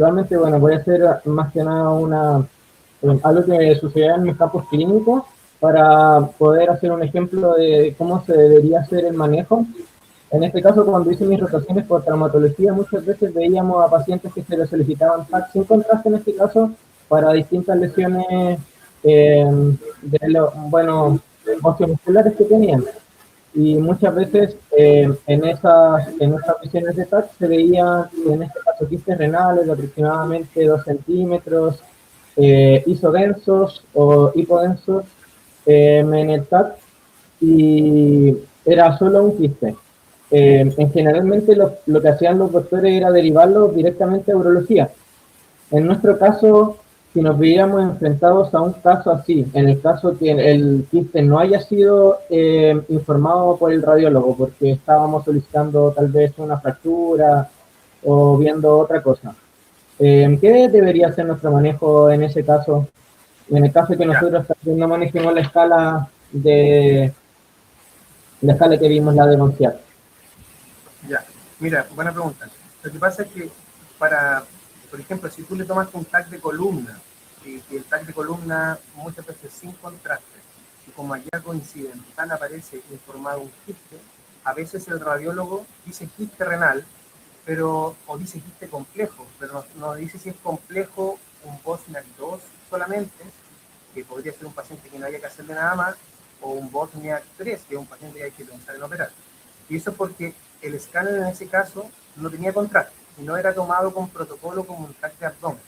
Igualmente, bueno, voy a hacer más que nada algo que sucedió en mis campos clínicos para poder hacer un ejemplo de cómo se debería hacer el manejo. En este caso, cuando hice mis rotaciones por traumatología, muchas veces veíamos a pacientes que se les solicitaban TAC sin contraste, en este caso, para distintas lesiones, bueno, osteomusculares que tenían. Y muchas veces en esas lesiones de TAC se veía, en este caso, quistes renales de aproximadamente 2 centímetros, isodensos o hipodensos en el TAC, y era solo un quiste. Generalmente lo que hacían los doctores era derivarlo directamente a urología. En nuestro caso, si nos veíamos enfrentados a un caso así, en el caso que el quiste no haya sido informado por el radiólogo, porque estábamos solicitando tal vez una fractura o viendo otra cosa, ¿qué debería ser nuestro manejo en ese caso? En el caso que nosotros no manejemos la escala que vimos la denunciar. Ya, mira, buena pregunta. Lo que pasa es que por ejemplo, si tú le tomas un TAC de columna, y el TAC de columna muchas veces sin contraste, y como hallazgo incidental aparece informado un quiste, a veces el radiólogo dice quiste renal, o dice quiste complejo, pero no dice si es complejo un Bosniak 2 solamente, que podría ser un paciente que no haya que hacerle nada más, o un Bosniak 3, que es un paciente que hay que pensar en operar. Y eso porque el escáner en ese caso no tenía contraste y no era tomado con protocolo como un TAC de abdomen.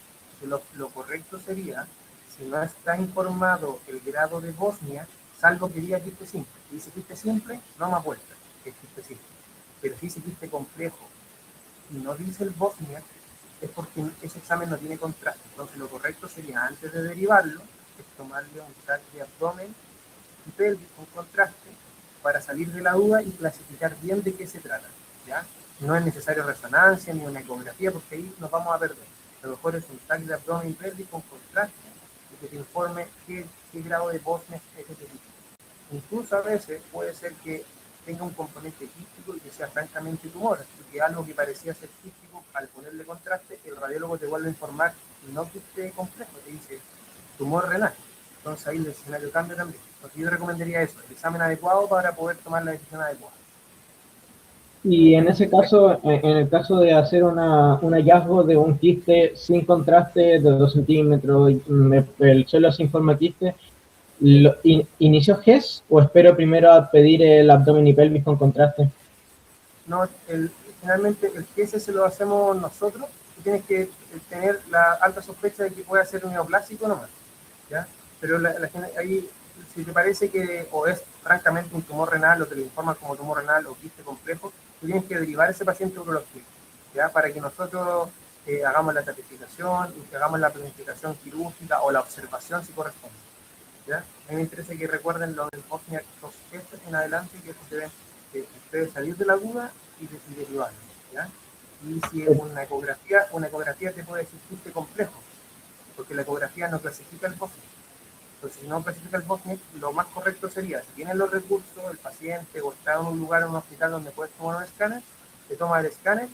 Lo correcto sería, si no está informado el grado de Bosnia, salvo que diga quiste simple. Si dice quiste simple, no más vuelta, es quiste simple. Pero si dice quiste complejo y no dice el Bosnia, es porque ese examen no tiene contraste. Entonces lo correcto sería, antes de derivarlo, es tomarle un TAC de abdomen y pelvis con contraste para salir de la duda y clasificar bien de qué se trata, ¿ya? No es necesario resonancia ni una ecografía, porque ahí nos vamos a perder. Lo mejor es un TAC de abdomen y pelvis con contraste y que te informe qué grado de Bosnia es específico. Incluso a veces puede ser que tenga un componente quístico y que sea francamente tumor, porque algo que parecía ser quístico, al ponerle contraste, el radiólogo te vuelve a informar no que esté complejo, te dice tumor renal. Entonces ahí el escenario cambia también. Porque yo recomendaría eso, el examen adecuado para poder tomar la decisión adecuada. Y en ese caso, en el caso de hacer un hallazgo de un quiste sin contraste de 2 centímetros, el suelo se informa quiste, ¿inicio GES o espero primero a pedir el abdomen y pelvis con contraste? No, finalmente el GS se lo hacemos nosotros y tienes que tener la alta sospecha de que pueda ser un neoplásico nomás, ¿ya? Pero ahí, si te parece que o es francamente un tumor renal o te lo informan como tumor renal o quiste complejo, tú tienes que derivar a ese paciente a urología, ¿ya? Para que nosotros hagamos la estratificación y que hagamos la planificación quirúrgica o la observación si corresponde, ¿ya? A mí me interesa que recuerden lo del Bosnia 2 en adelante, que ustedes salir de la duda y derivarlo, ¿ya? Y si es una ecografía te puede decir quiste complejo, porque la ecografía no clasifica el Bosnia. Entonces, si no clasifica el Bosnia, lo más correcto sería, si tienen los recursos, el paciente o está en un lugar, en un hospital donde puedes tomar un escáner, te toma el escáner,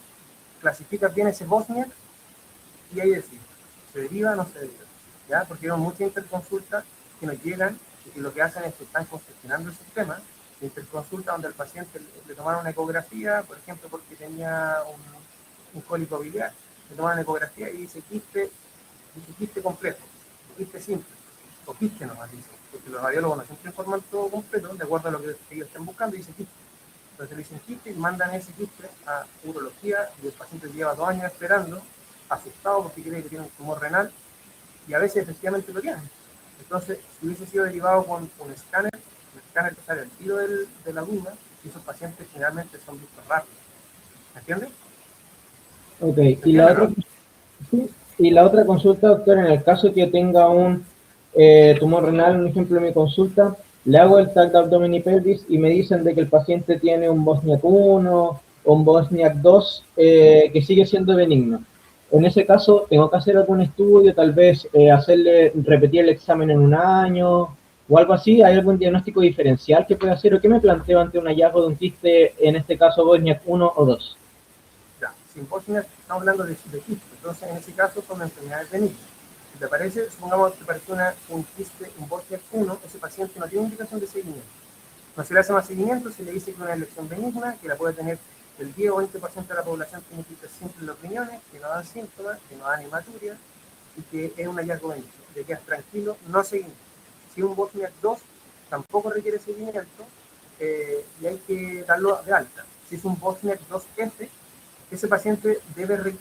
clasificas bien ese Bosnia y ahí decís, ¿se deriva o no se deriva? ¿Ya? Porque hay muchas interconsultas que nos llegan y que lo que hacen es que están congestionando el sistema, de interconsulta donde al paciente le tomaron una ecografía, por ejemplo, porque tenía un cólico biliar, le tomaron una ecografía y dice quiste complejo, quiste simple, o quiste nomás, dice, porque los radiólogos no siempre informan todo completo, de acuerdo a lo que ellos estén buscando, y dice quiste. Entonces le dicen quiste y mandan ese quiste a urología y el paciente lleva 2 años esperando, asustado porque cree que tiene un tumor renal, y a veces efectivamente lo tienen. Entonces, si hubiese sido derivado con un escáner, el escáner te sale al tiro de la duda, y esos pacientes generalmente son vistos rápidos. ¿Me entiendes? Ok, y la otra consulta, doctor, en el caso que tenga un tumor renal, un ejemplo de mi consulta, le hago el TAC de abdomen y pelvis y me dicen de que el paciente tiene un Bosniak 1 o un Bosniak 2 que sigue siendo benigno. En ese caso, ¿tengo que hacer algún estudio, tal vez repetir el examen en un año o algo así? ¿Hay algún diagnóstico diferencial que pueda hacer o qué me planteo ante un hallazgo de un quiste, en este caso Bosniak 1 o 2? Ya. sin Bosnia estamos hablando de quiste. Entonces, en ese caso son enfermedades benignas. Si te parece, supongamos que te parece un quiste, un Bosnia 1, ese paciente no tiene indicación de seguimiento. No se le hace más seguimiento, se le dice que es una elección benigna, que la puede tener el 10 o 20% de la población tiene quistes simples en los riñones, que no dan síntomas, que no dan hematuria, y que es un hallazgo benigno. De quedas tranquilo, no seguimiento. Si un Bosnia 2 tampoco requiere seguimiento, y hay que darlo de alta. Si es un Bosnia 2F, ese paciente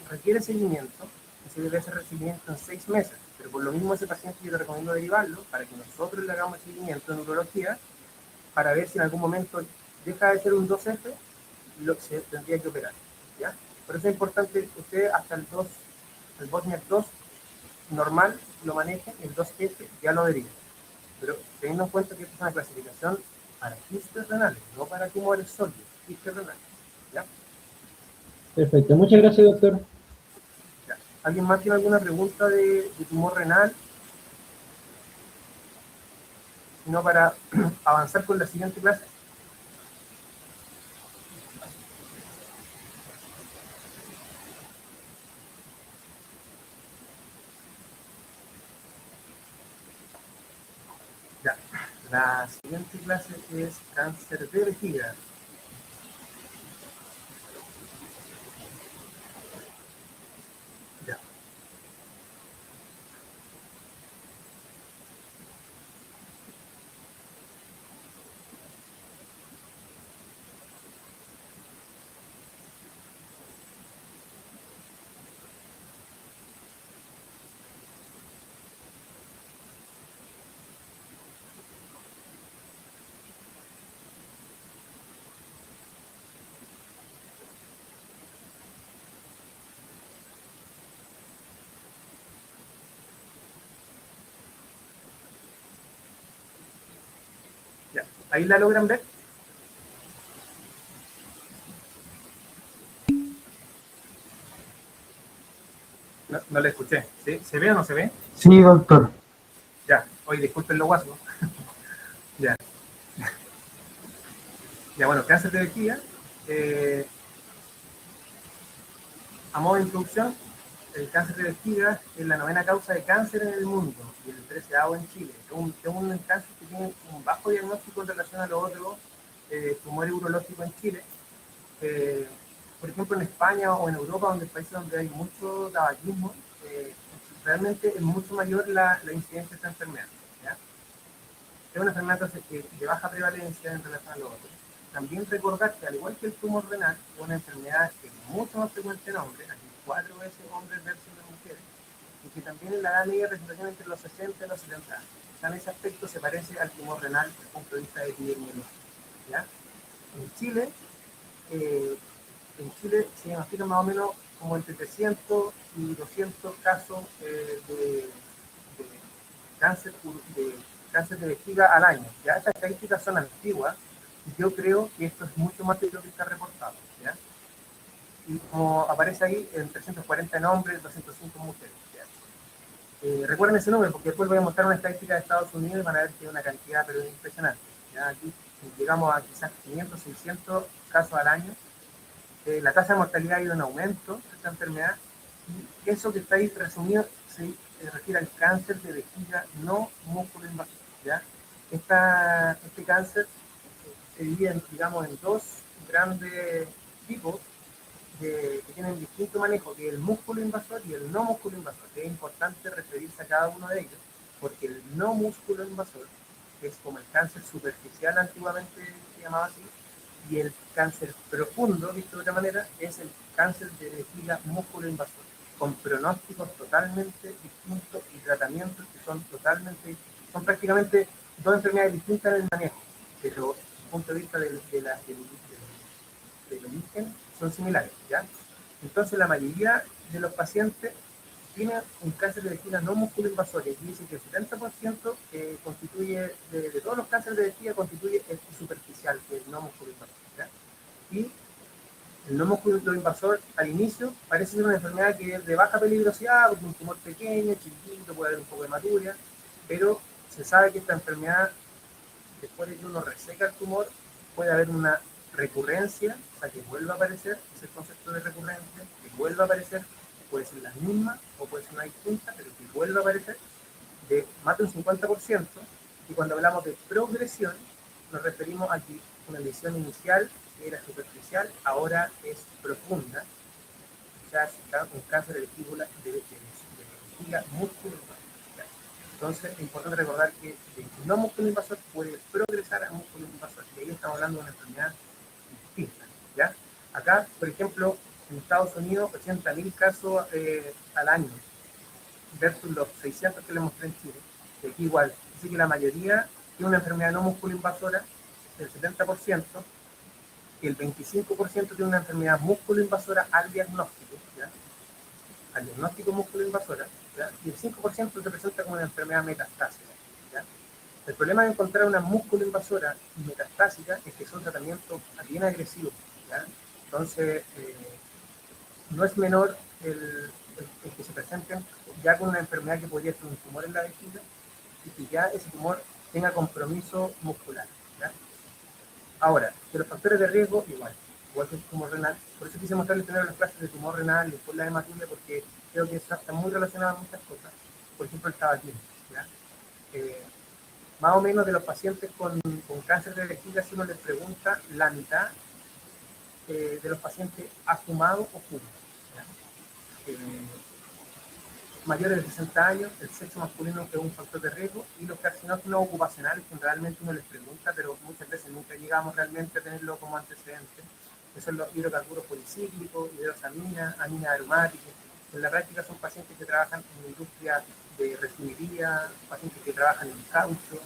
requiere seguimiento, y se debe hacer seguimiento en 6 meses. Pero por lo mismo ese paciente yo le recomiendo derivarlo para que nosotros le hagamos seguimiento en urología, para ver si en algún momento deja de ser un 2F, se tendría que operar. ¿Ya? Por eso es importante que usted hasta el Bosnia 2 normal lo maneje, el 2F ya lo deriva. Pero teniendo en cuenta que esta es una clasificación para quistes renales, no para tumores sólidos, quistes renales. ¿Ya? Perfecto, muchas gracias, doctor. ¿Ya? ¿Alguien más tiene alguna pregunta de tumor renal? Si no, para avanzar con la siguiente clase. Ya. La siguiente clase es cáncer de vejiga. Ya. Ya. ¿Ahí la logran ver? No, no la escuché. ¿Sí? ¿Se ve o no se ve? Sí, doctor. Ya. Oye, disculpen lo guaso. Ya. Ya, bueno, cáncer de vejiga. A modo de introducción, el cáncer de vejiga es la 9ª causa de cáncer en el mundo y el 13º en Chile. Es un cáncer que tiene un bajo diagnóstico en relación a los otros tumores urológicos en Chile. Por ejemplo, en España o en Europa, donde países donde hay mucho tabaquismo, realmente es mucho mayor la incidencia de esta enfermedad. ¿Ya? Es una enfermedad entonces, de baja prevalencia en relación a los otros. También recordar que al igual que el tumor renal, es una enfermedad que es mucho más frecuente en hombres, aquí 4 veces hombres versus mujeres, y que también en la edad media de presentación entre los 60 y los 70 años. O sea, en ese aspecto se parece al tumor renal desde el punto de vista epidemiológico. ¿Ya? En Chile, eh, se diagnostican más o menos como entre 300 y 200 casos de cáncer cáncer de vejiga al año. Ya estas estadísticas son antiguas y yo creo que esto es mucho más de lo que está reportado. ¿Ya? Y como aparece ahí, en 340 en hombres, 205 mujeres. Recuerden ese número porque después voy a mostrar una estadística de Estados Unidos y van a ver que es una cantidad pero impresionante. ¿Ya? Aquí llegamos a quizás 500, 600 casos al año. La tasa de mortalidad ha ido en aumento de esta enfermedad y eso que está ahí resumido se refiere al cáncer de vejiga no músculo invasor. ¿Ya? Este cáncer se divide en, digamos, en dos grandes tipos que tienen distinto manejo, que es el músculo invasor y el no músculo invasor. Es importante referirse a cada uno de ellos, porque el no músculo invasor es como el cáncer superficial antiguamente se llamaba así, y el cáncer profundo, visto de otra manera, es el cáncer de vejiga músculo invasor, con pronósticos totalmente distintos y tratamientos que son prácticamente dos enfermedades distintas en el manejo, pero desde el punto de vista del origen son similares, ¿ya? Entonces la mayoría de los pacientes tienen un cáncer de vejiga no músculo invasor y dice que el 70% constituye, de todos los cánceres de vejiga constituye el superficial, que es el no músculo invasor, ¿ya? Y el no músculo invasor al inicio parece ser una enfermedad que es de baja peligrosidad, porque un tumor pequeño, chiquitito, puede haber un poco de hematuria, pero se sabe que esta enfermedad, después de que uno reseca el tumor, puede haber una recurrencia, o sea, que vuelva a aparecer, es el concepto de recurrencia, que vuelva a aparecer, puede ser la misma o puede ser una distinta, pero que vuelva a aparecer, de más de un 50%, y cuando hablamos de progresión, nos referimos a que una lesión inicial, que era superficial, ahora es profunda, o sea, un cáncer de vesícula, de vejiga músculo invasor. Entonces, es importante recordar que de no músculo invasor puede progresar a músculo invasor, y ahí estamos hablando de una enfermedad distinta, ¿ya? Acá, por ejemplo, en Estados Unidos, 80.000 casos al año, versus los 600 que le mostré en Chile. Y aquí igual, dice que la mayoría tiene una enfermedad no musculoinvasora, el 70%, y el 25% tiene una enfermedad musculoinvasora al diagnóstico, ¿ya? Al diagnóstico musculoinvasora, ¿ya? Y el 5% se presenta como una enfermedad metastásica, ¿ya? El problema de encontrar una musculoinvasora y metastásica es que son tratamientos bien agresivos, ¿ya? Entonces, no es menor el que se presenten ya con una enfermedad que podría ser un tumor en la vejiga y que ya ese tumor tenga compromiso muscular, ¿ya? Ahora, de los factores de riesgo, igual que el tumor renal, por eso quise mostrarles primero las clases de tumor renal y después la hematuria, porque creo que está muy relacionada a muchas cosas. Por ejemplo, el tabaquismo, ¿ya? Más o menos de los pacientes con cáncer de vejiga, si uno les pregunta, la mitad de los pacientes ha fumado o fuma, ¿ya? Mayores de 60 años, el sexo masculino es un factor de riesgo, y los carcinógenos ocupacionales, que realmente uno les pregunta, pero muchas veces nunca llegamos realmente a tenerlo como antecedente, que son los hidrocarburos policíclicos, hidrosamina, amina aromática. En la práctica son pacientes que trabajan en la industria de refinería, pacientes que trabajan en caucho,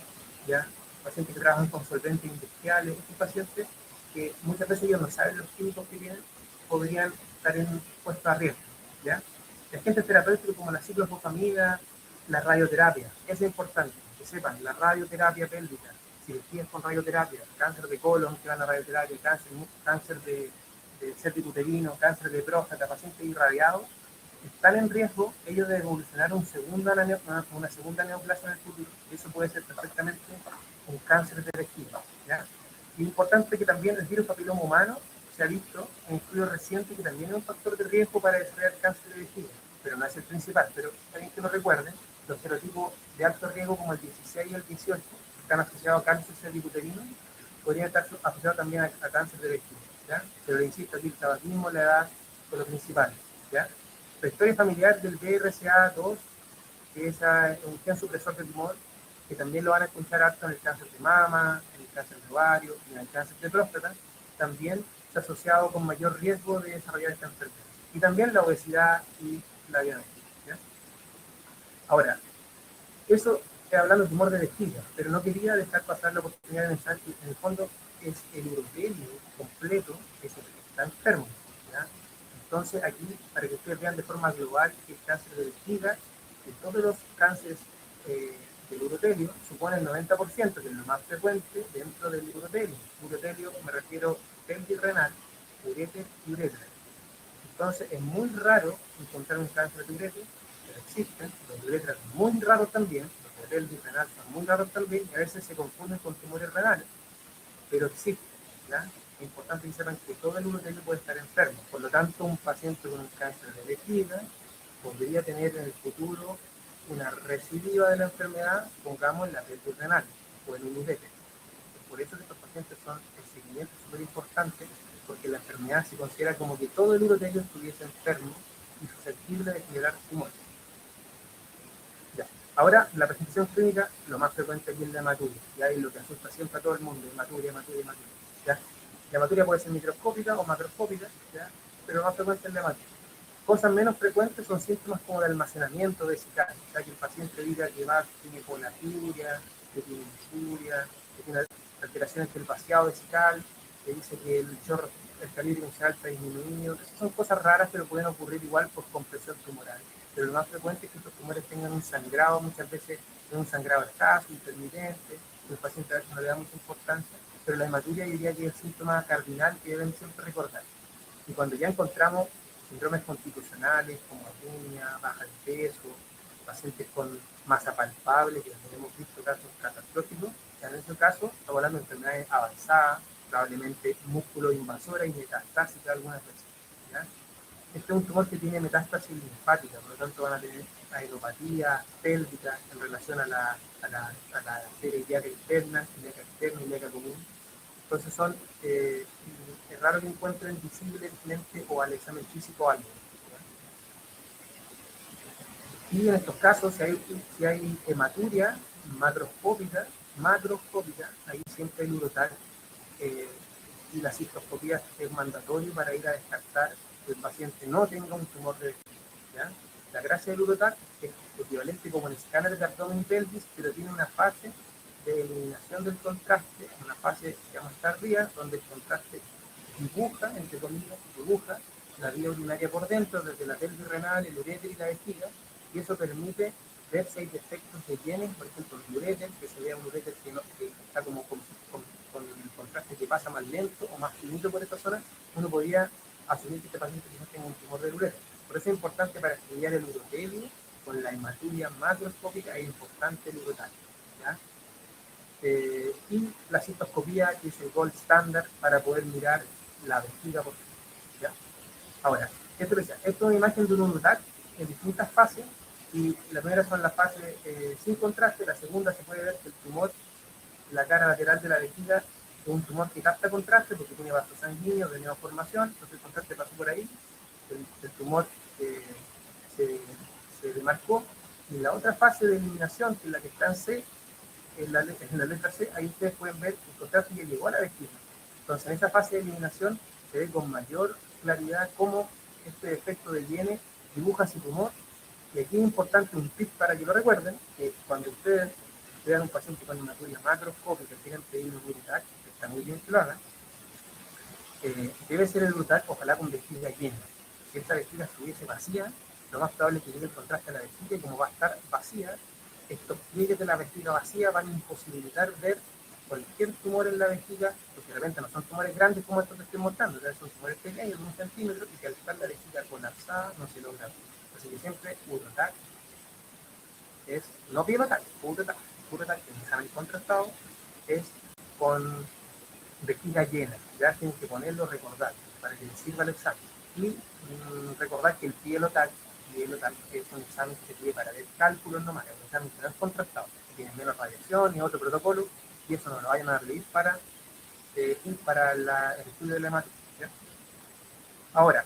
¿ya? Pacientes que trabajan con solventes industriales, estos pacientes que muchas veces ellos no saben los químicos que tienen, podrían estar puestos a riesgo, ¿ya? El agente terapéutico como la ciclofosfamida, la radioterapia, eso es importante, que sepan, la radioterapia pélvica, cirugías con radioterapia, cáncer de colon que van a radioterapia, cáncer de cervicuterino, cáncer de próstata, pacientes irradiados, están en riesgo ellos de evolucionar una segunda neoplasia en el futuro. Eso puede ser perfectamente un cáncer de vejiga, ¿ya? Y es importante que también el virus papiloma humano se ha visto en estudios recientes que también es un factor de riesgo para desarrollar cáncer de vejiga, pero no es el principal. Pero también que lo recuerden, los serotipos de alto riesgo como el 16 y el 18 están asociados a cáncer cervicuterino, podrían estar asociados también a cáncer de vejiga, ¿ya? Pero insisto, aquí el tabaquismo, la edad son los principales, ¿ya? La historia familiar del BRCA2, que es un gen supresor del tumor, que también lo van a escuchar harto en el cáncer de mama, en el cáncer de ovario y en el cáncer de próstata, también está asociado con mayor riesgo de desarrollar esta enfermedad. Y también la obesidad y la diabetes, ¿ya? Ahora, eso hablando de tumor de vejiga, pero no quería dejar pasar la oportunidad de pensar que en el fondo es el urotelio completo que es el que está enfermo, ¿ya? Entonces aquí, para que ustedes vean de forma global que el cáncer de vejiga, que todos los cánceres del urotelio suponen el 90%, que es lo más frecuente dentro del urotelio. Urotelio me refiero pelvis renal, ureter y uretra. Entonces es muy raro encontrar un cáncer de uretra, pero existen. Los de uretra son muy raros también, los de pelvis renal son muy raros también, y a veces se confunden con tumores renales, pero existen, ¿ya? Es importante que sepan que todo el urotelio puede estar enfermo. Por lo tanto, un paciente con un cáncer de vejiga podría tener en el futuro una recidiva de la enfermedad, pongamos en la pelvis renal o en un ureter. Por eso estos pacientes son el seguimiento súper importante, porque la enfermedad se considera como que todo el urotelio estuviese enfermo y susceptible de generar tumores. Ya. Ahora, la presentación clínica, lo más frecuente aquí es la hematuria, ya es lo que asusta siempre a todo el mundo, hematuria, hematuria, hematuria, ¿ya? La hematuria puede ser microscópica o macroscópica, ¿ya? Pero lo más frecuente es la hematuria. Cosas menos frecuentes son síntomas como el almacenamiento vesical, o sea, que el paciente diga que tiene polaturia, que tiene infuria, que tiene alteraciones del vaciado vesical, que dice que el chorro, el calibre inicial está disminuido. Esas son cosas raras, pero pueden ocurrir igual por compresión tumoral. Pero lo más frecuente es que estos tumores tengan un sangrado, muchas veces un sangrado escaso, intermitente, el paciente a veces no le da mucha importancia, pero la hematuria diría que es el síntoma cardinal que deben siempre recordar. Y cuando ya encontramos síndromes constitucionales como anemia, baja de peso, pacientes con masa palpable, que también hemos visto casos catastróficos, que en ese caso estamos hablando de enfermedades avanzadas, probablemente músculo invasora y metastásica algunas veces. ¿Ya? Este es un tumor que tiene metástasis linfática, por lo tanto van a tener aeropatía pélvica en relación a la arteria ilíaca externa, ilíaca común. Entonces es raro que encuentren visiblemente o al examen físico algo. Y en estos casos, si hay hematuria macroscópica, ahí siempre el urotac y la cistoscopía es mandatorio para ir a descartar que el paciente no tenga un tumor de vejiga, ¿ya? La gracia del urotac es equivalente como el escáner de abdomen y pelvis, pero tiene una fase de eliminación del contraste, una fase que llama tardía, donde el contraste dibuja, entre comillas, dibuja la vía urinaria por dentro, desde la pelvis renal, el uréter y la vejiga, y eso permite ver si hay defectos de genes, por ejemplo, el uréter, que se vea un uréter que está como con el contraste que pasa más lento o más finito por esta zona, uno podría asumir que este paciente quizás tenga un tumor del uréter. Por eso es importante para estudiar el urotelio, con la hematuria macroscópica, es importante el urotac, ¿ya? Y la cistoscopía, que es el gold standard para poder mirar la vejiga por dentro, ¿ya? Ahora, esto es una imagen de un urotac en distintas fases, y la primera son las fases sin contraste, la segunda se puede ver que el tumor, la cara lateral de la vejiga, es un tumor que capta contraste porque tiene vasos sanguíneos de nueva formación, entonces el contraste pasó por ahí, el tumor se demarcó, y la otra fase de eliminación, que es la que está en C, en la letra C, ahí ustedes pueden ver que el contraste ya llegó a la vejiga. Entonces, en esa fase de eliminación se ve con mayor claridad cómo este efecto de Viene dibuja su tumor. Y aquí es importante un tip para que lo recuerden, que cuando ustedes vean un paciente con hematuria macroscópica que quieren pedir un urotac, que está muy bien que lo hagan, debe ser el urotac, ojalá con vejiga llena. Si esta vejiga estuviese vacía, lo más probable es que llegue el contraste a la vejiga, y como va a estar vacía, estos pliegues de la vejiga vacía van a imposibilitar ver cualquier tumor en la vejiga, porque de repente no son tumores grandes como estos que estoy mostrando, son tumores pequeños de 1 centímetro, y que al estar la vejiga colapsada no se logra ver. Así que siempre urotac es, no pilotac, urotac, el examen contrastado es con vejiga llena, ya tienen que ponerlo, recordar, para que les sirva el examen. Y recordar que el pilotac es un examen que se pide para ver cálculos nomás, es un examen que no es contrastado, que tiene menos radiación y otro protocolo, y eso no lo vayan a reír para el estudio de la hematología. Ahora,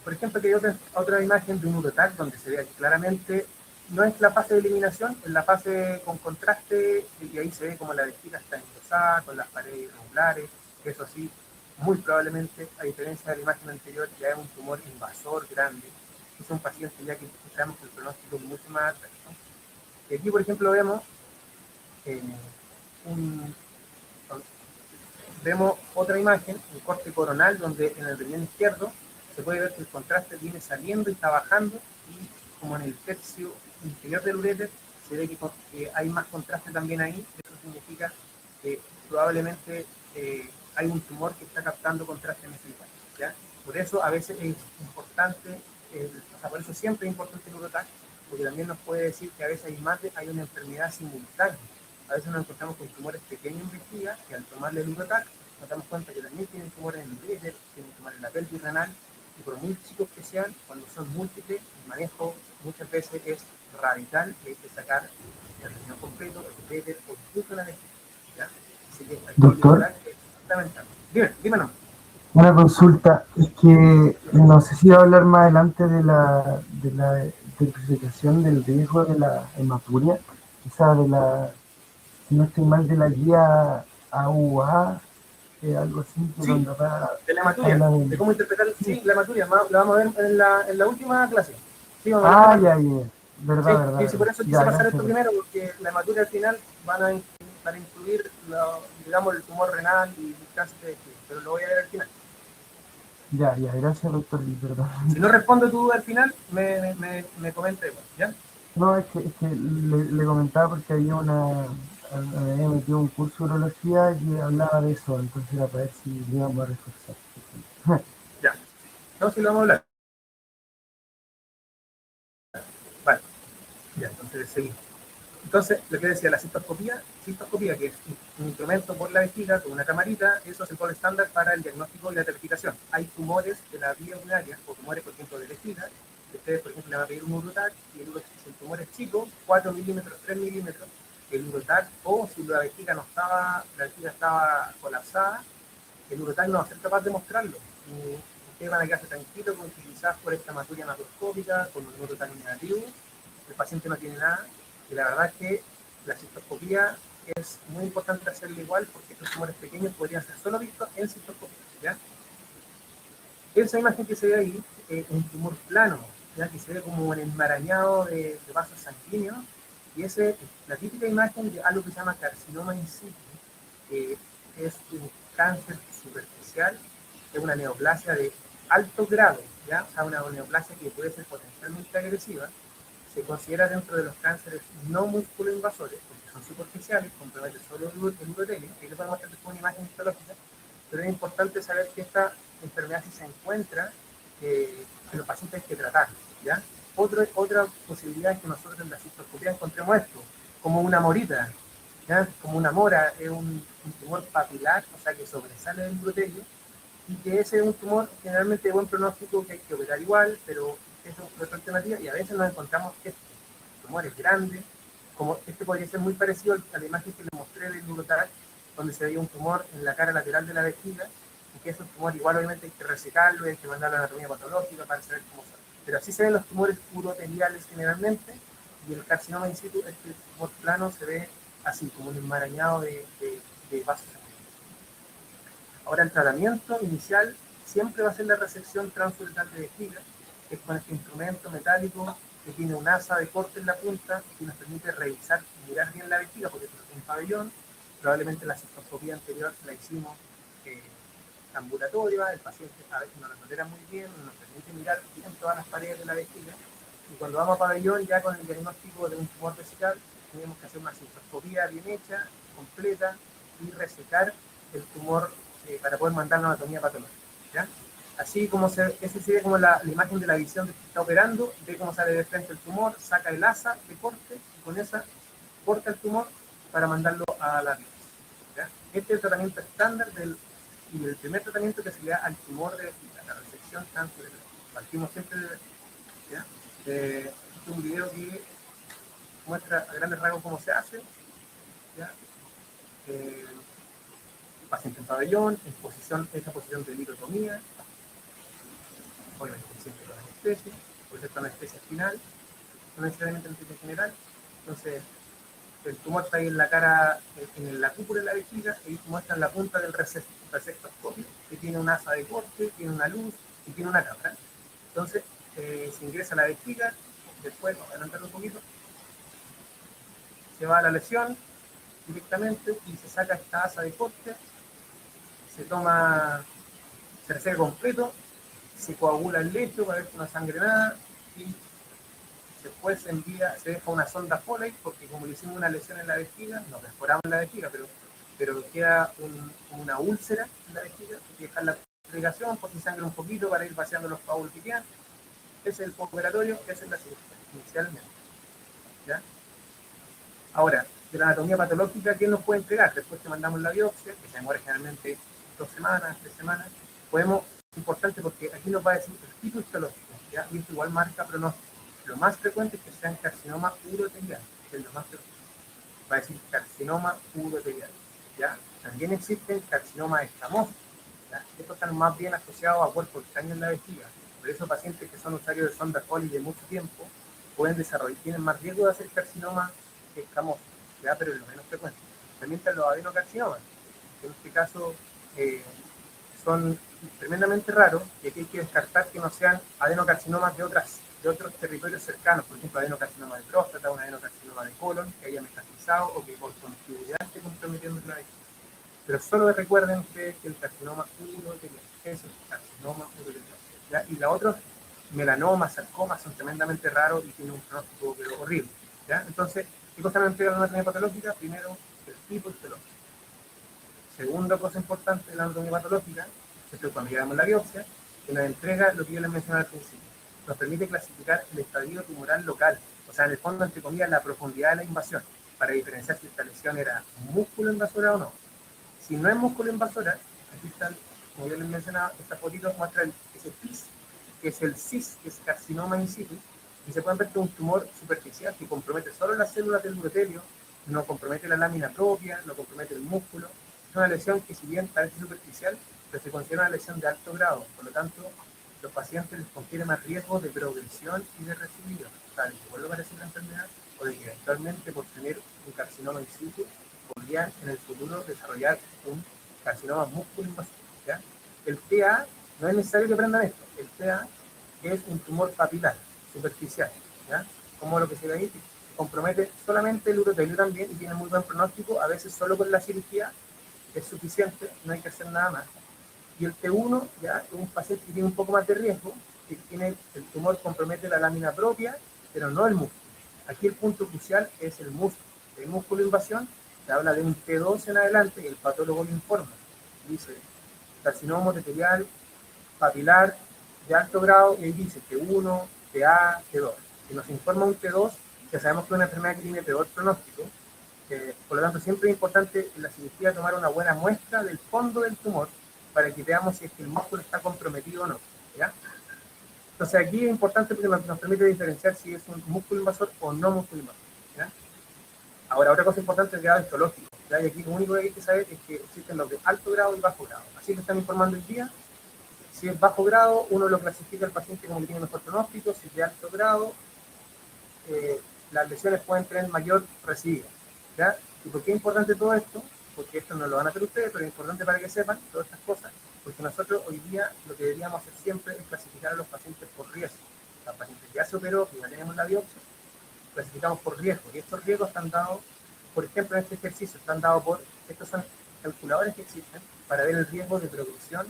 por ejemplo, aquí hay otra imagen de un urotac donde se ve que claramente no es la fase de eliminación, es la fase con contraste, y ahí se ve como la vejiga está engrosada, con las paredes irregulares. Eso sí, muy probablemente, a diferencia de la imagen anterior, ya es un tumor invasor grande. Es un paciente ya que sabemos que el pronóstico es mucho más adverso. Y aquí, por ejemplo, eh, un, vemos otra imagen, un corte coronal, donde en el riñón izquierdo se puede ver que el contraste viene saliendo y está bajando, y como en el tercio inferior del uréter se ve que hay más contraste también ahí. Eso significa que probablemente hay un tumor que está captando contraste en ese lugar, ¿ya? Por eso a veces es importante, por eso siempre es importante el urotac, porque también nos puede decir que a veces hay una enfermedad simultánea. A veces nos encontramos con tumores pequeños en vejiga, que al tomarle el urotac nos damos cuenta que también tienen tumores en el uréter, tienen tumores en la pelvis renal, y por muy chicos que sean, cuando son múltiples, el manejo muchas veces es radical, y hay que sacar el riñón completo, el uréter o incluso la vejiga, ¿ya? Así que aquí el Doctor, urotac es fundamental. Dime no. una consulta, es que no sé si va a hablar más adelante de la identificación del riesgo de la hematuria, quizá si no estoy mal, de la guía AUA, algo así, que Sí, donde va, de la hematuria, habla de de... cómo interpretar, Sí. sí, la hematuria, la vamos a ver en la última clase. Sí, vamos a hablar de Ah, hematuria. ya, ya, Sí, verdad, verdad, sí, sí, verdad. por eso quise Ya, pasar gracias, esto doctor. primero, porque la hematuria al final van a incluir, digamos, el tumor renal y el cáncer de vejiga, pero lo voy a ver al final. Ya, ya, gracias, doctor, perdón. Si no respondo tú al final, me comenta igual, ¿ya? No, es que le comentaba porque había me había metido un curso de urología y hablaba de eso, entonces era para ver si le íbamos a reforzar. Ya. No, si lo vamos a hablar. Vale, ya, entonces seguimos. Entonces, lo que decía, la cistoscopía cistoscopía, que es un instrumento por la vejiga con una camarita, eso es el gol estándar para el diagnóstico y la tipificación. Hay tumores de la vía urinaria, o tumores, por ejemplo, de vejiga, que ustedes, por ejemplo, le van a pedir un urotac, y si el tumor es chico, 4 milímetros, 3 milímetros, el urotac, o si la vejiga no estaba, la vejiga estaba colapsada, el urotac no va a ser capaz de mostrarlo. Y ustedes van a quedarse tranquilos con que quizás por esta hematuria macroscópica, con un urotac negativo, el paciente no tiene nada, y la verdad es que la cistoscopía es muy importante hacerlo igual porque estos tumores pequeños podrían ser solo vistos en cistoscopía, ¿ya? Esa imagen que se ve ahí es un tumor plano, ¿ya? Que se ve como un enmarañado de vasos sanguíneos, y esa es la típica imagen de algo que se llama carcinoma in situ, que es un cáncer superficial, es una neoplasia de alto grado, ¿ya? O sea, una neoplasia que puede ser potencialmente agresiva. Se considera dentro de los cánceres no musculoinvasores, porque son superficiales, comprometen solo el urotelio, y le podemos hacer después una imagen histológica, pero es importante saber que esta enfermedad, si se encuentra, que los pacientes hay que tratarlos, ¿ya? Otra posibilidad es que nosotros en la cistoscopía encontremos esto, como una morita, ¿ya? Como una mora, es un tumor papilar, o sea, que sobresale del urotelio, y que ese es un tumor generalmente de buen pronóstico que hay que operar igual, pero es otra alternativa, y a veces nos encontramos que tumores grandes, como este podría ser muy parecido a la imagen que les mostré del urotac, donde se veía un tumor en la cara lateral de la vejiga, y que ese tumor igual obviamente hay que resecarlo, hay que mandarlo a la anatomía patológica para saber cómo son. Pero así se ven los tumores uroteliales generalmente, y el carcinoma in situ, este tumor plano, se ve así, como un enmarañado de vasos. Ahora, el tratamiento inicial siempre va a ser la resección transuretral de vejiga, que es con este instrumento metálico que tiene un asa de corte en la punta que nos permite revisar y mirar bien la vejiga, porque esto es un pabellón. Probablemente la cistoscopía anterior la hicimos ambulatoria, el paciente a veces no la tolera muy bien, nos permite mirar bien todas las paredes de la vejiga. Y cuando vamos a pabellón, ya con el diagnóstico de un tumor vesical, tenemos que hacer una cistoscopía bien hecha, completa, y resecar el tumor para poder mandar la anatomía patológica, ¿ya? Así como esa sería como la imagen de la visión de que está operando, ve cómo sale de frente el tumor, saca el asa de corte y con esa corta el tumor para mandarlo a la biopsia, ¿ya? Este es el tratamiento estándar y el primer tratamiento que se le da al tumor de vejiga, la resección transuretral. Partimos siempre de, ¿ya? Este es un video que muestra a grandes rasgos cómo se hace, ¿ya? Paciente en pabellón, en posición, esa posición de lirotomía, obviamente siempre con anestesia, por eso con anestesia final, no necesariamente anestesia general. Entonces, el tumor está ahí en la cara, en la cúpula de la vejiga, y muestran la punta del resectoscopio, que tiene un asa de corte, tiene una luz y tiene una cámara. Entonces, se ingresa a la vejiga, después, vamos a adelantarlo un poquito, se va a la lesión directamente y se saca esta asa de corte, se reseca completo, se coagula el lecho para ver que no sangre nada, y después se deja una sonda Foley, porque como le hicimos una lesión en la vejiga, nos perforamos la vejiga, pero queda una úlcera en la vejiga, hay que dejar la irrigación por si sangra un poquito para ir vaciando los coágulos que quedan. Ese es el postoperatorio, esa es la cirugía, inicialmente, ¿ya? Ahora, de la anatomía patológica, ¿qué nos puede entregar? Después que mandamos la biopsia, que se demora generalmente 2 semanas, 3 semanas, podemos, es importante porque aquí nos va a decir el tipo histológico, ¿ya? Y esto igual marca pronóstico. Lo más frecuente es que sean carcinoma urotelial, que es lo más frecuente. Va a decir carcinoma urotelial, ¿ya? También existen carcinomas escamosos, ¿ya? Estos están más bien asociados a cuerpos extraños en la vejiga. Por eso pacientes que son usuarios de sonda Foley de mucho tiempo pueden desarrollar, tienen más riesgo de hacer carcinoma escamoso, ¿ya? Pero es lo menos frecuente. También están los adenocarcinomas, que en este caso son tremendamente raros, y aquí hay que descartar que no sean adenocarcinomas de otros territorios cercanos, por ejemplo, adenocarcinoma de próstata, un adenocarcinoma de colon, que haya metastizado o que por continuidad esté comprometiendo la vejiga. Pero solo recuerden ustedes que el carcinoma urotelial es el carcinoma urotelial, ¿ya? Y los otros melanomas, sarcomas, son tremendamente raros y tienen un pronóstico horrible, ¿ya? Entonces, ¿qué cosa nos entrega la anatomía patológica? Primero, el tipo histológico. Segunda cosa importante de la anatomía patológica, esto es cuando llegamos a la biopsia, que nos entrega lo que yo les mencioné al principio. Nos permite clasificar el estadio tumoral local, o sea, en el fondo, entre comillas, la profundidad de la invasión. para diferenciar si esta lesión era músculo invasora o no. Si no es músculo invasora, aquí están, como yo les mencionaba, esta fotito muestra ese CIS, que es el CIS, que es carcinoma in situ, y se puede ver que es un tumor superficial que compromete solo las células del urotelio, no compromete la lámina propia, no compromete el músculo. Es una lesión que, si bien parece superficial, pero se considera una lesión de alto grado. Por lo tanto, los pacientes les confiere más riesgo de progresión y de recidiva, o sea, de que vuelva a aparecer la enfermedad o de que eventualmente, por tener un carcinoma in situ, podrían en el futuro desarrollar un carcinoma músculo invasivo. ¿Ya? El TA, no es necesario que aprendan esto, el TA es un tumor papilar, superficial, ¿ya? Como lo que se ve ahí, compromete solamente el urotelio también y tiene muy buen pronóstico, a veces solo con la cirugía es suficiente, no hay que hacer nada más. Y el T1 ya es un paciente que tiene un poco más de riesgo, que tiene el tumor compromete la lámina propia, pero no el músculo. Aquí el punto crucial es el músculo. El músculo invasión se habla de un T2 en adelante y el patólogo lo informa. Dice carcinoma uroterial, papilar, de alto grado, y ahí dice T1, TA, T2. Si nos informa un T2, ya sabemos que es una enfermedad que tiene peor pronóstico. Por lo tanto, siempre es importante en la cirugía tomar una buena muestra del fondo del tumor para que veamos si es que el músculo está comprometido o no. ¿Ya? Entonces aquí es importante porque nos permite diferenciar si es un músculo invasor o no músculo invasor. ¿Ya? Ahora, otra cosa importante es el grado histológico. ¿Ya? Y aquí lo único que hay que saber es que existen los de alto grado y bajo grado. Así que están informando hoy día. Si es bajo grado, uno lo clasifica al paciente como que tiene mejor pronóstico. Si es de alto grado, las lesiones pueden tener mayor recidiva. ¿Ya? ¿Y por qué es importante todo esto? Porque esto no lo van a hacer ustedes, pero es importante para que sepan todas estas cosas, porque nosotros hoy día lo que deberíamos hacer siempre es clasificar a los pacientes por riesgo. Los pacientes que ya se operó, que ya tenemos la biopsia, clasificamos por riesgo. Y estos riesgos están dados, por ejemplo, en este ejercicio, están dados por, estos son calculadores que existen para ver el riesgo de progresión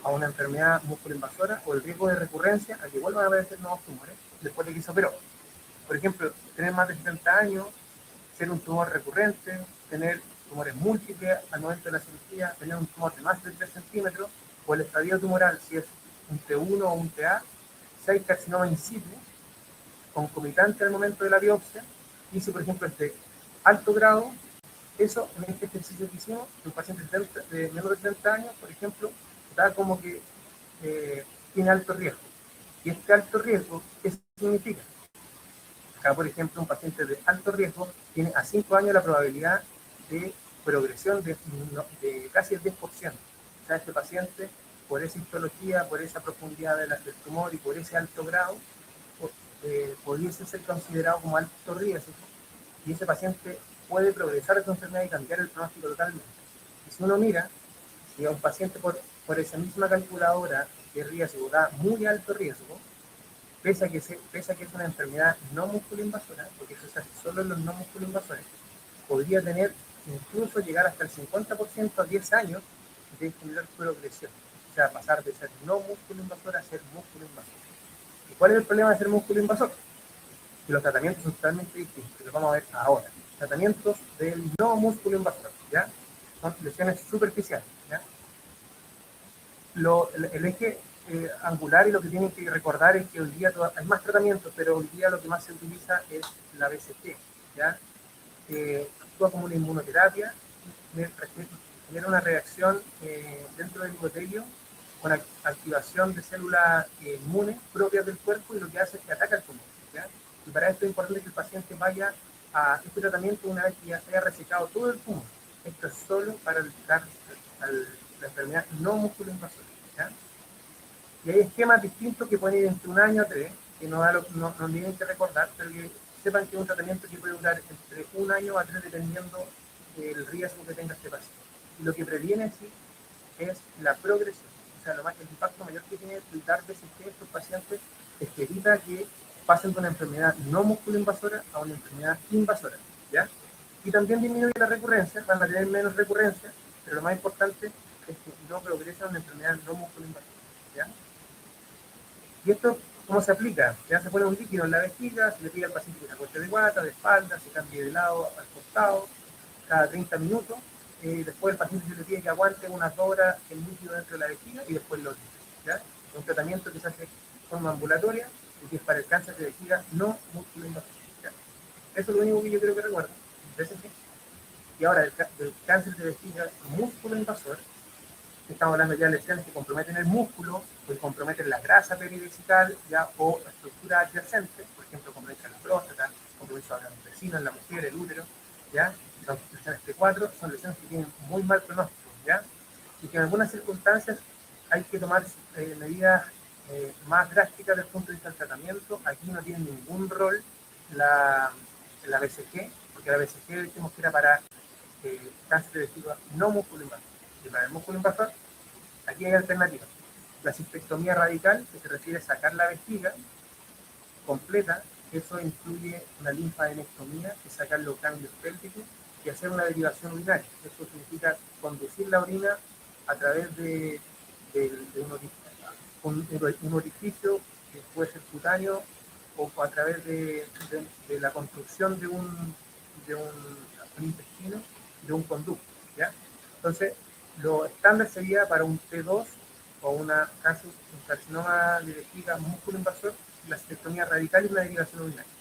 a una enfermedad musculoinvasora o el riesgo de recurrencia a que vuelvan a aparecer nuevos tumores después de que se operó. Por ejemplo, tener más de 70 años, ser un tumor recurrente, tener tumores múltiples al momento de la cirugía, tener un tumor de más de 3 centímetros, o el estadio tumoral, si es un T1 o un TA, si hay carcinoma in situ, concomitante al momento de la biopsia, y si, por ejemplo, es de alto grado, eso en este ejercicio que hicimos, un paciente de menos de 30 años, por ejemplo, da como que tiene alto riesgo. Y este alto riesgo, ¿qué significa? Acá, por ejemplo, un paciente de alto riesgo tiene a 5 años la probabilidad de progresión de casi el 10%. O sea, este paciente, por esa histología, por esa profundidad del tumor y por ese alto grado, pudiese ser considerado como alto riesgo. Y ese paciente puede progresar de su enfermedad y cambiar el pronóstico totalmente. Y si uno mira, si a un paciente por esa misma calculadora de riesgo da muy alto riesgo, pese a que es una enfermedad no musculoinvasora, porque eso se hace solo en los no musculoinvasores, podría tener incluso llegar hasta el 50% a 10 años de generar progresión. O sea, pasar de ser no musculoinvasor a ser musculoinvasor. ¿Y cuál es el problema de ser musculoinvasor? Que los tratamientos son totalmente distintos, los vamos a ver ahora. Tratamientos del no musculoinvasor, ¿ya? Son lesiones superficiales, ¿ya? El eje angular y lo que tienen que recordar es que hoy día hay más tratamientos, pero hoy día lo que más se utiliza es la BCG, ¿ya? Actúa como una inmunoterapia, genera una reacción dentro del endotelio con activación de células inmunes propias del cuerpo y lo que hace es que ataca el tumor, ¿ya? Y para esto es importante que el paciente vaya a este tratamiento una vez que ya se haya resecado todo el tumor. Esto es solo para evitar la enfermedad no musculoinvasora, ¿ya? Y hay esquemas distintos que pueden ir entre 1 año a 3, que no tienen que recordar, pero que sepan que es un tratamiento que puede durar entre 1 año a 3 dependiendo del riesgo que tenga este paciente. Y lo que previene sí es la progresión. O sea, el impacto mayor que tiene el dar BCG a estos pacientes es que evita que pasen de una enfermedad no musculoinvasora a una enfermedad invasora, ¿ya? Y también disminuye la recurrencia, van a tener menos recurrencia, pero lo más importante es que no progresa a una enfermedad no musculoinvasora, ¿ya? Y esto, ¿cómo se aplica? Ya se pone un líquido en la vejiga, se le pide al paciente que se acueste de guata, de espalda, se cambie de lado al costado, cada 30 minutos. Después el paciente se le pide que aguante unas 2 horas el líquido dentro de la vejiga y después lo tira, ¿ya? Es un tratamiento que se hace de forma ambulatoria y que es para el cáncer de vejiga no musculoinvasivo, ¿ya? Eso es lo único que yo creo que recuerdo. BCG. Y ahora, del cáncer de vejiga músculo invasor, estamos hablando ya de lesiones que comprometen el músculo, que comprometen la grasa perivesical, ya, o la estructura adyacente, por ejemplo, comprometen la próstata, comprometen los órganos vecinos, la mujer, el útero, ya. Son lesiones T4, son lesiones que tienen muy mal pronóstico, ya, y que en algunas circunstancias hay que tomar medidas más drásticas desde el punto de vista del tratamiento. Aquí no tiene ningún rol la BCG, porque la BCG dijimos que era para cáncer de vejiga no músculo invasor. Y para el músculo invasor, aquí hay alternativas. La cistectomía radical, que se refiere a sacar la vejiga completa, eso incluye una linfadenectomía, que es sacar los ganglios pélvicos, y hacer una derivación urinaria. Eso significa conducir la orina a través de un orificio que puede ser cutáneo o a través de la construcción de un intestino, de un conducto, ¿ya? Entonces, lo estándar sería para un T2 o un carcinoma de vejiga músculo invasor, la cistectomía radical y una derivación urinaria.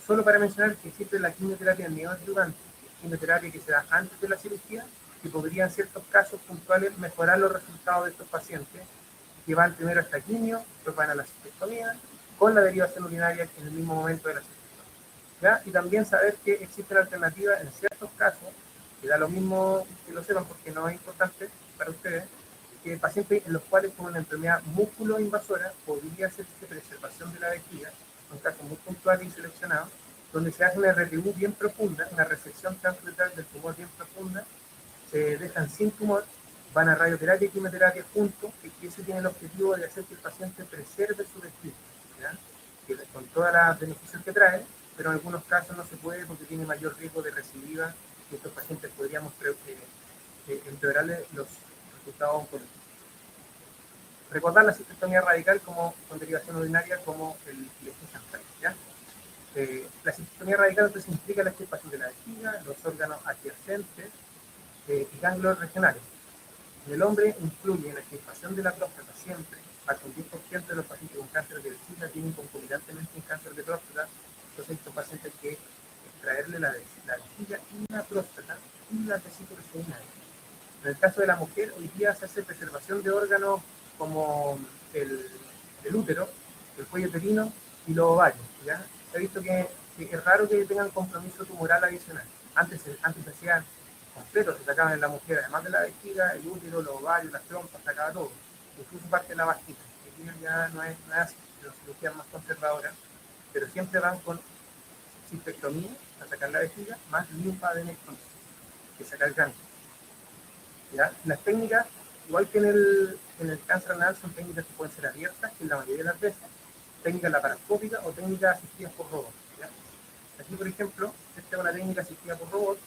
Solo para mencionar que existe la quimioterapia neoadjuvante, quimioterapia que se da antes de la cirugía, que podría en ciertos casos puntuales mejorar los resultados de estos pacientes, que van primero a esta quimio, después van a la cistectomía, con la derivación urinaria en el mismo momento de la cistectomía, ¿ya? Y también saber que existe la alternativa en ciertos casos, que da lo mismo que lo sepan porque no es importante para ustedes, que pacientes en los cuales con una enfermedad músculo invasora podría hacerse preservación de la vejiga, un caso muy puntual y seleccionado, donde se hace una RTU bien profunda, una resección transfrontal del tumor bien profunda, se dejan sin tumor, van a radioterapia y quimioterapia juntos, y ese tiene el objetivo de hacer que el paciente preserve su vejiga, ¿ya? Con todos los beneficios que trae, pero en algunos casos no se puede porque tiene mayor riesgo de recidiva y estos pacientes podríamos empeorarle los resultados oncológicos. Recordar la cistectomía radical como con derivación urinaria como el eje central, ¿ya? La cistectomía radical entonces implica la extirpación de la vejiga, los órganos adyacentes y ganglios regionales. En el hombre incluye la extirpación de la próstata siempre, hasta un 10% de los pacientes con cáncer de vejiga tienen concomitantemente un cáncer de próstata, entonces estos pacientes hay que extraerle la vejiga y la próstata y la vesícula urinaria. En el caso de la mujer, hoy día se hace preservación de órganos como el útero, el cuello uterino y los ovarios, ¿ya? Se ha visto que es raro que tengan compromiso tumoral adicional. Antes se hacían completos, se sacaban en la mujer, además de la vejiga, el útero, los ovarios, las trompas, sacaba todo, incluso parte de la vagina. Hoy día ya no es así, pero cirugías más conservadoras, pero siempre van con cistectomía, a sacar la vejiga, más linfadenectomía, que sacar el ganglio. ¿Ya? Las técnicas, igual que en el cáncer anal, son técnicas que pueden ser abiertas, que la mayoría de las veces, técnicas laparoscópicas o técnicas asistidas por robot. ¿Ya? Aquí, por ejemplo, esta es una técnica asistida por robot,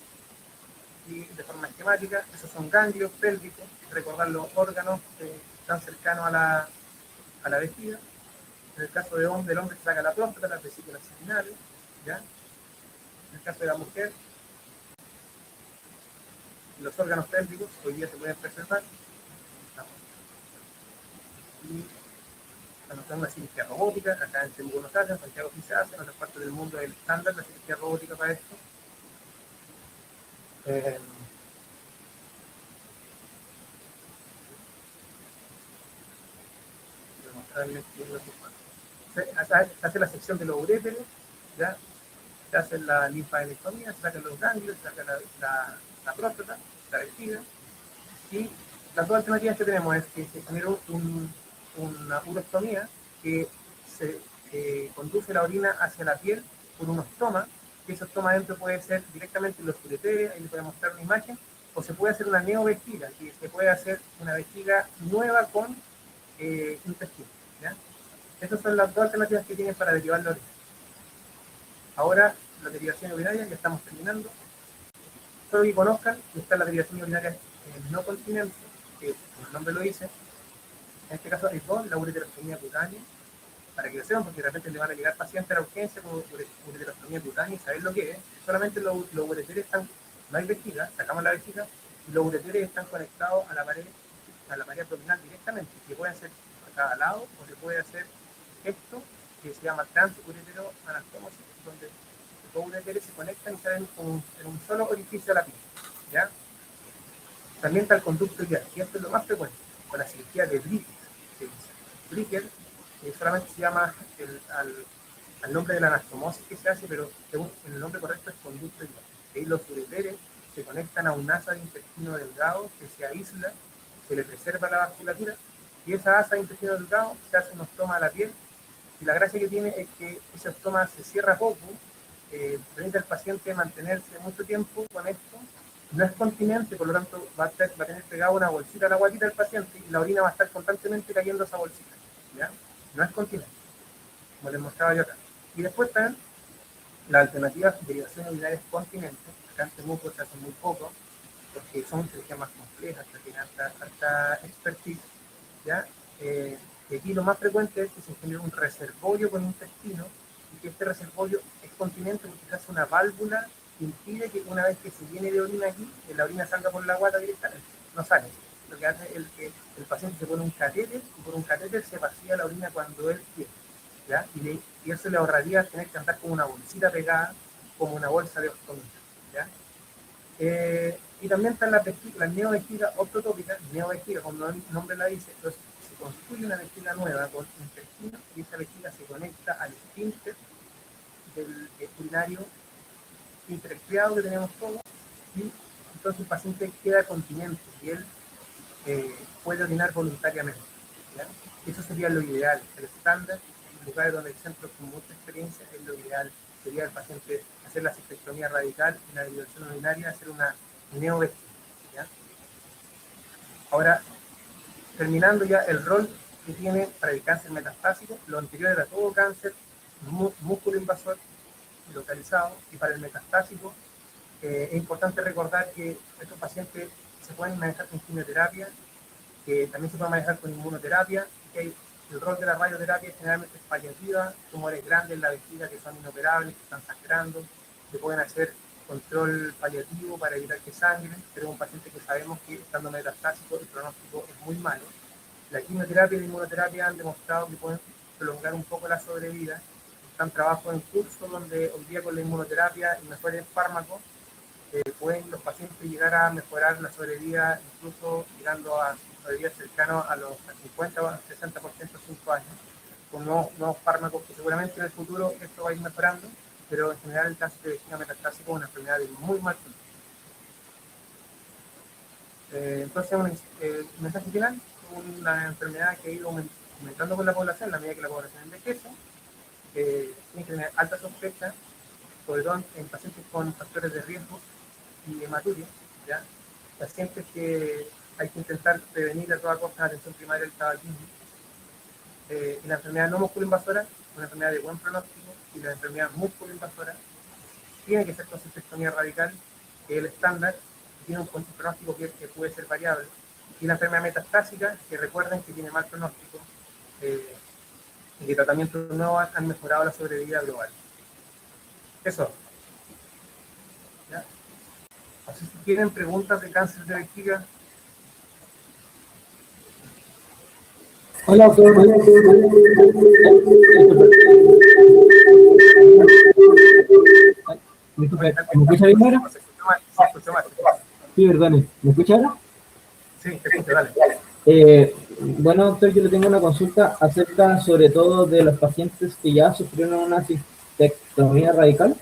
y de forma esquemática, esos son ganglios pélvicos, recordar los órganos que están cercanos a la vejiga. En el caso del hombre se saca la próstata, las vesículas seminales, ¿ya? En el caso de la mujer, los órganos pélvicos hoy día se pueden preservar. Y cuando tenemos una cirugía robótica, acá en Temuco no se hace, en Santiago sí se hace, en otras partes del mundo es el estándar la cirugía robótica para esto. Se hace la sección de los uréteres, ¿ya? Se hace la linfadenectomía, se sacan los ganglios, se saca la próstata, la vejiga, y las dos alternativas que tenemos es que se generó una urostomía que se conduce la orina hacia la piel por un ostoma, que ese ostoma adentro puede ser directamente en los ureteres, ahí les voy a mostrar una imagen, o se puede hacer una neovejiga, que se puede hacer una vejiga nueva con intestino, ¿ya? Estas son las dos alternativas que tienen para derivar la orina. Ahora, la derivación urinaria, ya estamos terminando. Solo que conozcan que está la derivación urinaria no continente, que como el nombre lo dice, en este caso hay dos, la ureterostomía cutánea, para que lo sepan, porque de repente le van a llegar pacientes a la urgencia con ureterostomía cutánea y saber lo que es. Solamente los ureteres están, no hay vejiga, sacamos la vejiga, y los ureteres están conectados a la pared abdominal directamente, que pueden ser a cada lado, o se puede hacer esto, que se llama transureteroanastomosis, donde dos ureteres se conectan y salen en un solo orificio a la piel, ¿ya? También está el conducto iliac, y esto es lo más frecuente, con la cirugía de Bricker. Bricker solamente se llama al nombre de la anastomosis que se hace, pero según el nombre correcto es conducto iliac. Ahí los ureteres se conectan a un asa de intestino delgado que se aísla, se le preserva la vasculatura, y esa asa de intestino delgado se hace un ostoma a la piel, y la gracia que tiene es que ese ostoma se cierra poco, permite al paciente mantenerse mucho tiempo con esto, no es continente, por lo tanto va a tener pegada una bolsita a la guatita del paciente y la orina va a estar constantemente cayendo a esa bolsita, ¿ya? No es continente, como les mostraba yo acá. Y después están las alternativas de derivación urinaria continente. Acá en Temuco se hacen muy poco, porque son cirugías más complejas, que tienen alta expertise, ¿ya? Y aquí lo más frecuente es que se genere un reservorio con intestino, y que este reservorio es continente porque se hace una válvula que impide que una vez que se llene de orina aquí, que la orina salga por la guata directamente, no sale. Lo que hace es que el paciente se pone un catéter, y por un catéter se vacía la orina cuando él quiere, ¿ya? Y eso le ahorraría tener que andar como una bolsita pegada, como una bolsa de ostomía, ¿ya? Y también están las neovejigas ortotópicas, neovejiga, como el nombre la dice, entonces se construye una vejiga nueva con intestino y esa vejiga se conecta al esfínter del urinario intercreado que tenemos todos, y entonces el paciente queda continente y él puede orinar voluntariamente, ¿ya? Eso sería lo ideal, el estándar, en lugares donde hay centros con mucha experiencia, es lo ideal, sería el paciente hacer la cistectomía radical y la derivación urinaria, hacer una neovejiga, ¿ya? Ahora, terminando ya el rol que tiene para el cáncer metastásico, lo anterior era todo cáncer, músculo invasor localizado, y para el metastásico es importante recordar que estos pacientes se pueden manejar con quimioterapia, que también se puede manejar con inmunoterapia, que el rol de la radioterapia generalmente es paliativa, tumores grandes en la vejiga que son inoperables, que están sangrando, se pueden hacer control paliativo para evitar que sangren, pero es un paciente que sabemos que estando metastásico el pronóstico es muy malo. La quimioterapia y la inmunoterapia han demostrado que pueden prolongar un poco la sobrevida. Están trabajos en curso donde hoy día con la inmunoterapia y mejores fármacos pueden los pacientes llegar a mejorar la sobrevida, incluso llegando a sobrevida cercano a los 50 o 60% 5 años, con nuevos fármacos que seguramente en el futuro esto va a ir mejorando, pero en general el cáncer de vejiga metastásico es una enfermedad de muy mal control. Entonces, un mensaje final, una enfermedad que ha ido aumentando con la población, a la medida que la población envejece, tiene que tener alta sospecha, sobre todo en pacientes con factores de riesgo y hematuria, ¿ya? Pacientes que hay que intentar prevenir a toda costa la atención primaria del tabaquismo. Y la enfermedad no musculoinvasora, una enfermedad de buen pronóstico, y la enfermedad musculoinvasora tiene que ser con cistectomía radical, que es el estándar, y tiene un pronóstico que puede ser variable. Y la enfermedad metastásica, que recuerden que tiene mal pronóstico, y que tratamientos nuevos han mejorado la sobrevida global. Eso. ¿Ya? Así si tienen preguntas de cáncer de vejiga. Hola, doctor. Disculpe, ¿me escucha bien ahora? Se escuchó mal. Sí, perdón. ¿Me escucha ahora? Sí, te escucho, dale. Bueno, doctor, yo le tengo una consulta acerca sobre todo de los pacientes que ya sufrieron una cistectomía radical.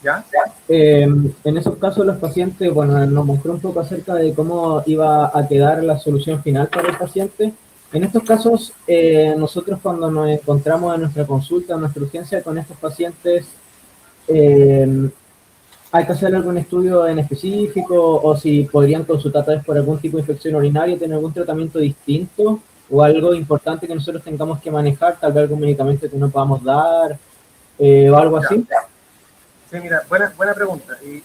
¿Ya? En esos casos los pacientes, bueno, nos mostró un poco acerca de cómo iba a quedar la solución final para el paciente. En estos casos, nosotros cuando nos encontramos en nuestra consulta, en nuestra urgencia con estos pacientes, ¿hay que hacer algún estudio en específico o si podrían consultar tal vez por algún tipo de infección urinaria, tener algún tratamiento distinto o algo importante que nosotros tengamos que manejar, tal vez algún medicamento que no podamos dar o algo así? Sí, mira, buena pregunta. Y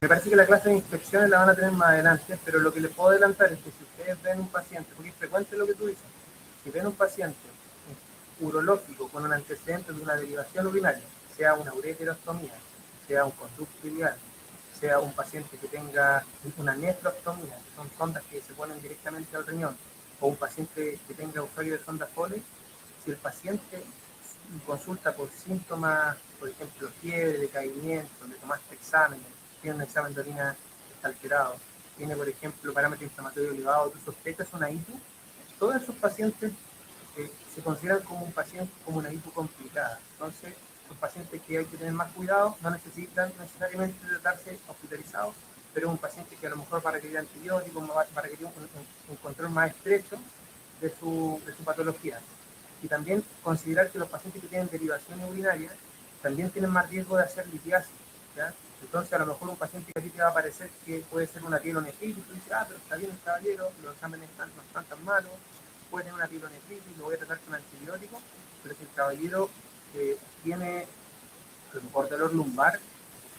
me parece que la clase de inspecciones la van a tener más adelante, pero lo que les puedo adelantar es que si ustedes ven un paciente, porque es frecuente lo que tú dices, si ven un paciente urológico con un antecedente de una derivación urinaria, sea una ureterostomía, sea un conducto ileal, sea un paciente que tenga una nefrostomía, que son sondas que se ponen directamente al riñón, o un paciente que tenga usuario de sonda Foley, si el paciente consulta por síntomas, por ejemplo, fiebre, decaimiento, le tomaste exámenes, tiene un examen de orina que está alterado, tiene, por ejemplo, parámetro inflamatorio elevado, tú sospechas una hipo, todos esos pacientes se consideran como un paciente, como una hipo complicada. Entonces, son pacientes que hay que tener más cuidado, no necesitan necesariamente tratarse hospitalizados, pero es un paciente que a lo mejor va a requerir antibióticos, va a requerir un control más estrecho de su patología. Y también considerar que los pacientes que tienen derivaciones urinarias también tienen más riesgo de hacer litiasis, ¿ya? Entonces, a lo mejor un paciente que a ti te va a parecer que puede ser una pielonefritis, tú dices, pero está bien el caballero, los exámenes no están tan malos, puede tener una pielonefritis, lo voy a tratar con antibióticos, pero si el caballero tiene a lo mejor dolor lumbar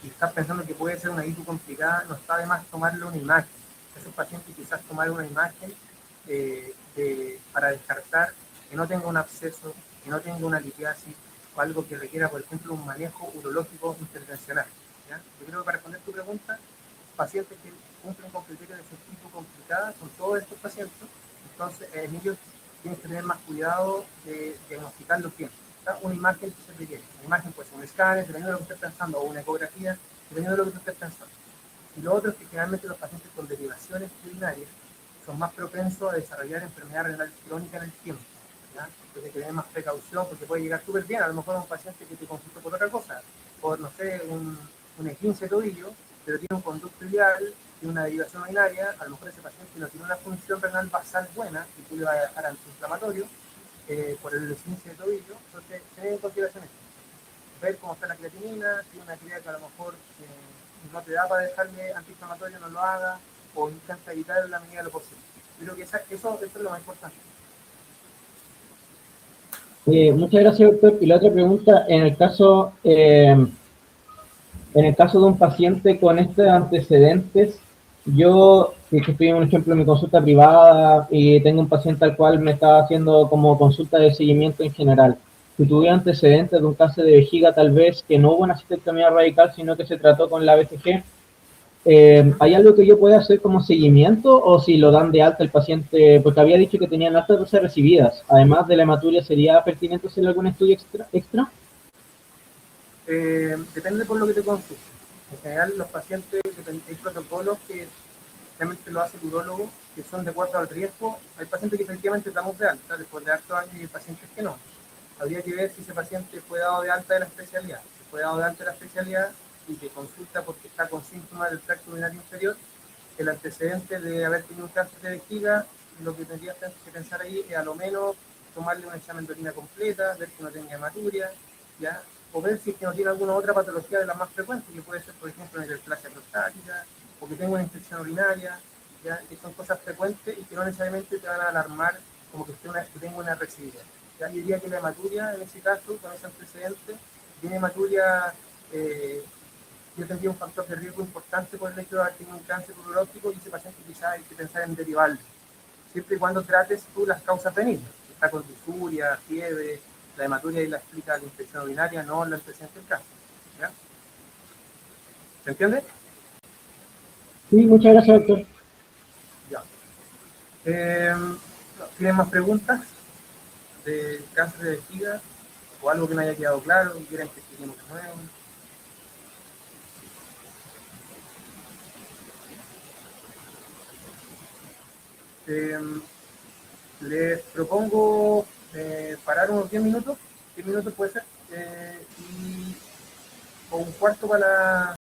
y está pensando que puede ser una hipo complicada, no está de más tomarle una imagen. Esos pacientes quizás tomar una imagen para descartar que no tenga un absceso, que no tenga una litiasis o algo que requiera, por ejemplo, un manejo urológico intervencional. ¿Ya? Yo creo que para responder tu pregunta, pacientes que cumplen con criterios de hipo complicada son todos estos pacientes, entonces en ellos tienes que tener más cuidado de diagnosticarlos bien. Una imagen que se requiere. Una imagen puede ser un escáner, dependiendo de lo que estés pensando, o una ecografía, dependiendo de lo que tú estés pensando. Y lo otro es que generalmente los pacientes con derivaciones urinarias son más propensos a desarrollar enfermedad renal crónica en el tiempo. ¿Ya? Entonces hay que tener más precaución porque puede llegar súper bien. A lo mejor un paciente que te consultó por otra cosa, por, no sé, un esguince de tobillo, pero tiene un conducto ideal, tiene una derivación urinaria, a lo mejor ese paciente no tiene una función renal basal buena y tú le vas a dejar antiinflamatorio por el esguince de tobillo. Entonces, tener en consideración esto. Ver cómo está la creatinina, si una actividad que a lo mejor no te da para dejarle antiinflamatorio, no lo haga, o intenta evitar en la medida de lo posible. Yo creo que eso es lo más importante. Muchas gracias, doctor. Y la otra pregunta, en el caso de un paciente con estos antecedentes, yo, que estoy en un ejemplo en mi consulta privada y tengo un paciente al cual me está haciendo como consulta de seguimiento en general, si tuviera antecedentes de un cáncer de vejiga, tal vez que no hubo una cistectomía radical, sino que se trató con la BCG, ¿hay algo que yo pueda hacer como seguimiento o si lo dan de alta el paciente? Porque había dicho que tenían altas dosis recibidas. Además de la hematuria, ¿sería pertinente hacer algún estudio extra? Depende por lo que te consultes. En general, los pacientes, hay protocolos que realmente lo hace el urólogo, que son de acuerdo al riesgo. Hay pacientes que efectivamente damos de alta después de hartos años y hay pacientes que no. Habría que ver si ese paciente fue dado de alta de la especialidad. Si fue dado de alta de la especialidad y que consulta porque está con síntomas del tracto urinario inferior, el antecedente de haber tenido un cáncer de vejiga, lo que tendrías que pensar ahí es a lo menos tomarle un examen de orina completa, ver que no tenga hematuria, ¿ya? O ver si es que no tiene alguna otra patología de las más frecuentes, que puede ser, por ejemplo, una hiperplasia prostática, o que tenga una infección urinaria, ¿ya? Que son cosas frecuentes y que no necesariamente te van a alarmar como que tenga una recidiva. ¿Ya? Yo diría que la hematuria, en ese caso, con ese antecedente, tiene hematuria, yo tendría un factor de riesgo importante por el hecho de haber tenido un cáncer urológico y ese paciente quizás hay que pensar en derivarlo, siempre y cuando trates tú las causas benignas. Si está con disuria, fiebre, la hematuria y la explica la infección urinaria, no la antecedente del cáncer. ¿Ya? ¿Se entiende? Sí, muchas gracias, doctor. Ya. ¿Tienen más preguntas de cáncer de vejiga o algo que no haya quedado claro y quieran que expliquemos de nuevo? Les propongo parar unos 10 minutos puede ser, o un cuarto para la